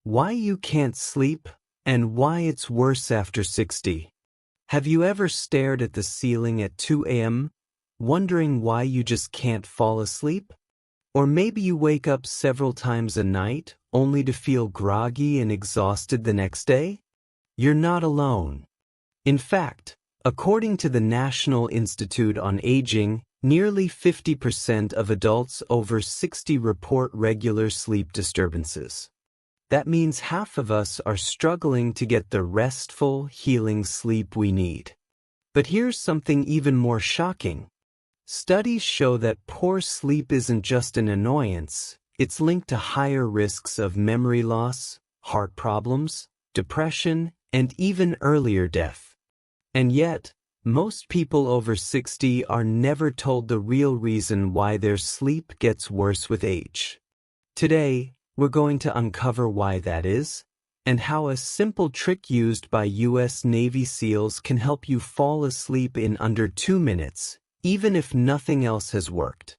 Why you can't sleep, and why it's worse after 60. Have you ever stared at the ceiling at 2 a.m., wondering why you just can't fall asleep? Or maybe you wake up several times a night, only to feel groggy and exhausted the next day? You're not alone. In fact, according to the National Institute on Aging, nearly 50% of adults over 60 report regular sleep disturbances. That means half of us are struggling to get the restful, healing sleep we need. But here's something even more shocking. Studies show that poor sleep isn't just an annoyance, it's linked to higher risks of memory loss, heart problems, depression, and even earlier death. And yet, most people over 60 are never told the real reason why their sleep gets worse with age. Today, we're going to uncover why that is, and how a simple trick used by U.S. Navy SEALs can help you fall asleep in under 2 minutes, even if nothing else has worked.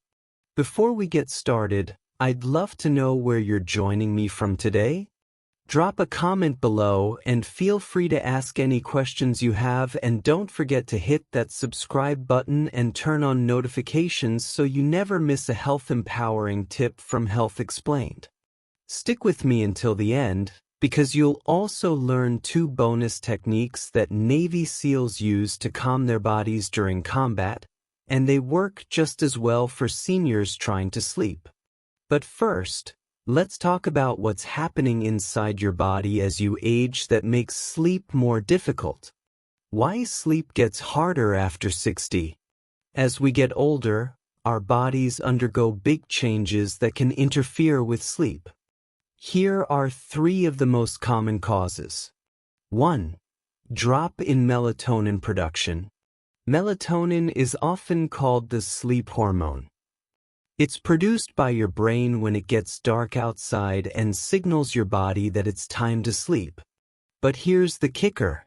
Before we get started, I'd love to know where you're joining me from today. Drop a comment below and feel free to ask any questions you have, and don't forget to hit that subscribe button and turn on notifications so you never miss a health-empowering tip from Health Explained. Stick with me until the end, because you'll also learn 2 bonus techniques that Navy SEALs use to calm their bodies during combat, and they work just as well for seniors trying to sleep. But first, let's talk about what's happening inside your body as you age that makes sleep more difficult. Why sleep gets harder after 60. As we get older, our bodies undergo big changes that can interfere with sleep. Here are 3 of the most common causes. 1. Drop in melatonin production. Melatonin is often called the sleep hormone. It's produced by your brain when it gets dark outside and signals your body that it's time to sleep. But here's the kicker.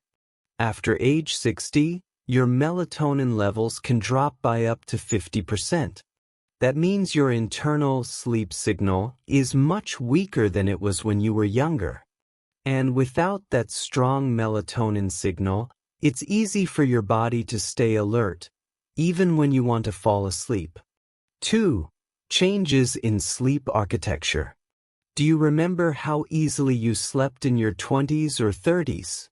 After age 60, your melatonin levels can drop by up to 50%. That means your internal sleep signal is much weaker than it was when you were younger. And without that strong melatonin signal, it's easy for your body to stay alert, even when you want to fall asleep. 2. Changes in sleep architecture. Do you remember how easily you slept in your 20s or 30s?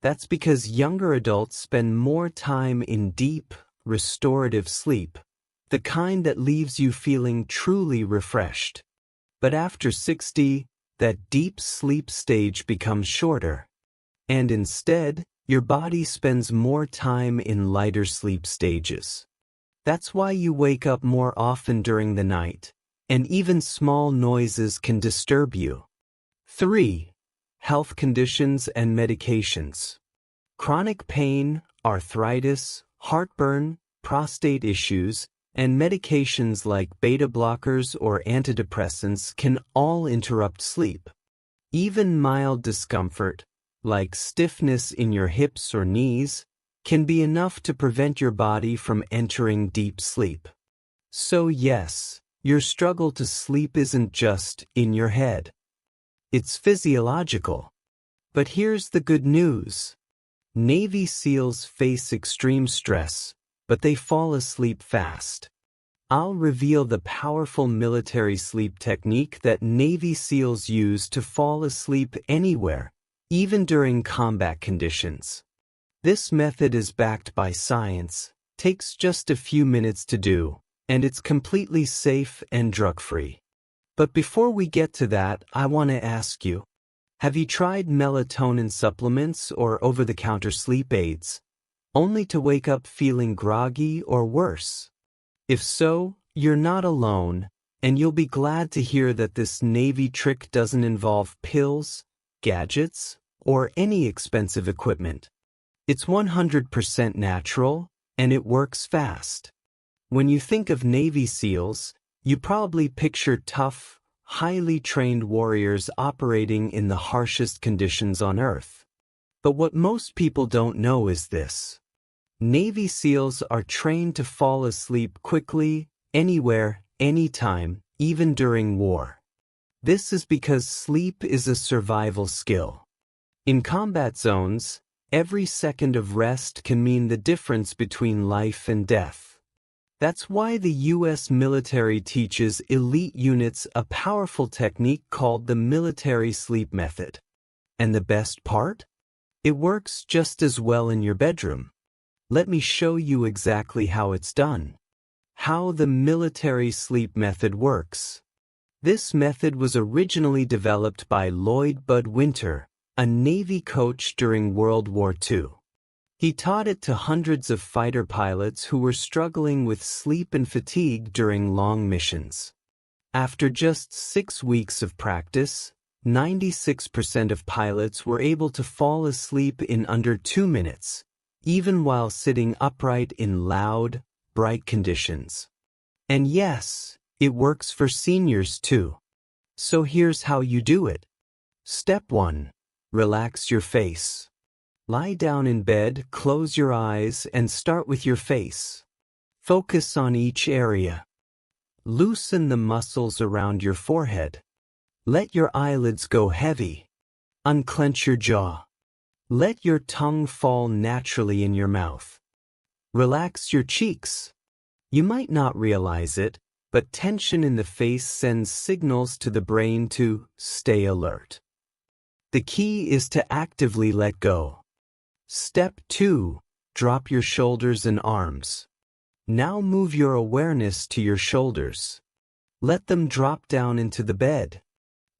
That's because younger adults spend more time in deep, restorative sleep, the kind that leaves you feeling truly refreshed. But after 60, that deep sleep stage becomes shorter. And instead, your body spends more time in lighter sleep stages. That's why you wake up more often during the night, and even small noises can disturb you. 3. Health conditions and medications. Chronic pain, arthritis, heartburn, prostate issues, and medications like beta blockers or antidepressants can all interrupt sleep. Even mild discomfort, like stiffness in your hips or knees, can be enough to prevent your body from entering deep sleep. So yes, your struggle to sleep isn't just in your head. It's physiological. But here's the good news. Navy SEALs face extreme stress, but they fall asleep fast. I'll reveal the powerful military sleep technique that Navy SEALs use to fall asleep anywhere, even during combat conditions. This method is backed by science, takes just a few minutes to do, and it's completely safe and drug-free. But before we get to that, I want to ask you, have you tried melatonin supplements or over-the-counter sleep aids, only to wake up feeling groggy or worse? If so, you're not alone, and you'll be glad to hear that this Navy trick doesn't involve pills, gadgets, or any expensive equipment. It's 100% natural, and it works fast. When you think of Navy SEALs, you probably picture tough, highly trained warriors operating in the harshest conditions on Earth. But what most people don't know is this. Navy SEALs are trained to fall asleep quickly, anywhere, anytime, even during war. This is because sleep is a survival skill. In combat zones, every second of rest can mean the difference between life and death. That's why the US military teaches elite units a powerful technique called the military sleep method. And the best part? It works just as well in your bedroom. Let me show you exactly how it's done. How the military sleep method works. This method was originally developed by Lloyd Bud Winter, a Navy coach during World War II. He taught it to hundreds of fighter pilots who were struggling with sleep and fatigue during long missions. After just 6 weeks of practice, 96% of pilots were able to fall asleep in under 2 minutes, even while sitting upright in loud, bright conditions. And yes, it works for seniors too. So here's how you do it. Step 1. Relax your face. Lie down in bed, close your eyes, and start with your face. Focus on each area. Loosen the muscles around your forehead. Let your eyelids go heavy. Unclench your jaw. Let your tongue fall naturally in your mouth. Relax your cheeks. You might not realize it, but tension in the face sends signals to the brain to stay alert. The key is to actively let go. Step 2. Drop your shoulders and arms. Now move your awareness to your shoulders. Let them drop down into the bed.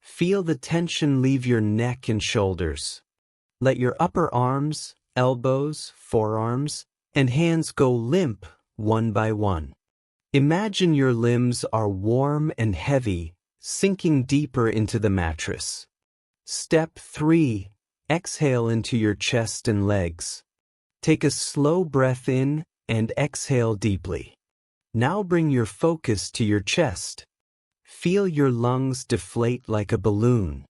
Feel the tension leave your neck and shoulders. Let your upper arms, elbows, forearms, and hands go limp one by one. Imagine your limbs are warm and heavy, sinking deeper into the mattress. Step 3. Exhale into your chest and legs. Take a slow breath in and exhale deeply. Now bring your focus to your chest. Feel your lungs deflate like a balloon.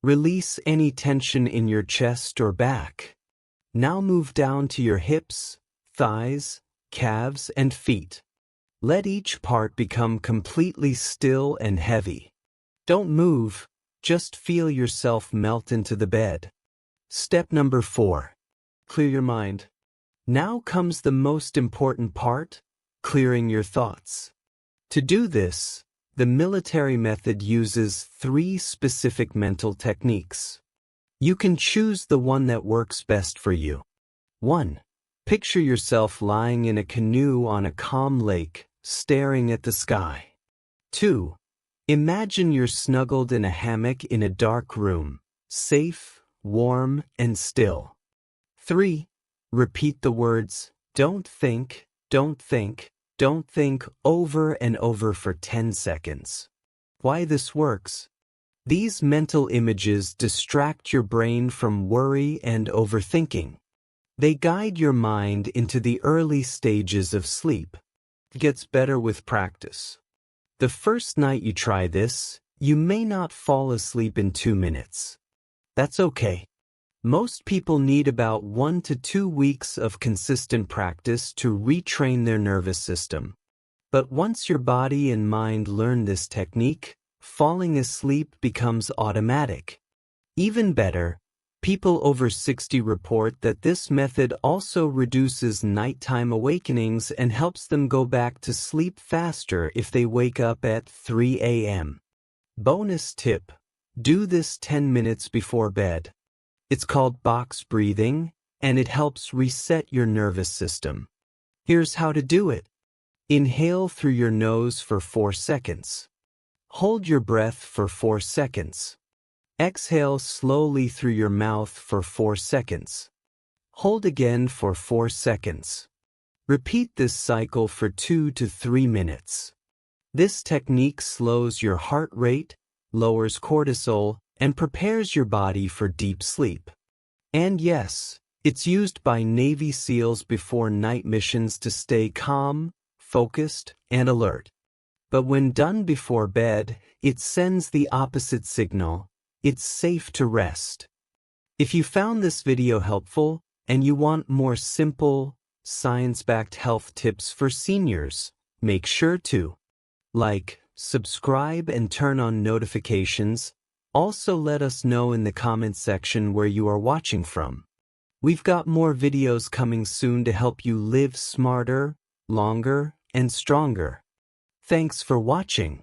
Release any tension in your chest or back. Now move down to your hips, thighs, calves, and feet. Let each part become completely still and heavy. Don't move, just feel yourself melt into the bed. Step number 4. Clear your mind. Now comes the most important part, clearing your thoughts. To do this, the military method uses 3 specific mental techniques. You can choose the one that works best for you. 1. Picture yourself lying in a canoe on a calm lake, staring at the sky. 2. Imagine you're snuggled in a hammock in a dark room, safe, warm, and still. 3. Repeat the words, don't think, don't think, don't think over and over for 10 seconds. Why this works? These mental images distract your brain from worry and overthinking. They guide your mind into the early stages of sleep. It gets better with practice. The first night you try this, you may not fall asleep in 2 minutes. That's okay. Most people need about 1 to 2 weeks of consistent practice to retrain their nervous system. But once your body and mind learn this technique, falling asleep becomes automatic. Even better, people over 60 report that this method also reduces nighttime awakenings and helps them go back to sleep faster if they wake up at 3 a.m. Bonus tip: do this 10 minutes before bed. It's called box breathing, and it helps reset your nervous system. Here's how to do it. Inhale through your nose for 4 seconds. Hold your breath for 4 seconds. Exhale slowly through your mouth for 4 seconds. Hold again for 4 seconds. Repeat this cycle for 2 to 3 minutes. This technique slows your heart rate, lowers cortisol, and prepares your body for deep sleep. And yes, it's used by Navy SEALs before night missions to stay calm, focused, and alert. But when done before bed, it sends the opposite signal: it's safe to rest. If you found this video helpful and you want more simple, science-backed health tips for seniors, make sure to like, subscribe and turn on notifications. Also let us know in the comments section where you are watching from. We've got more videos coming soon to help you live smarter, longer, and stronger. Thanks for watching.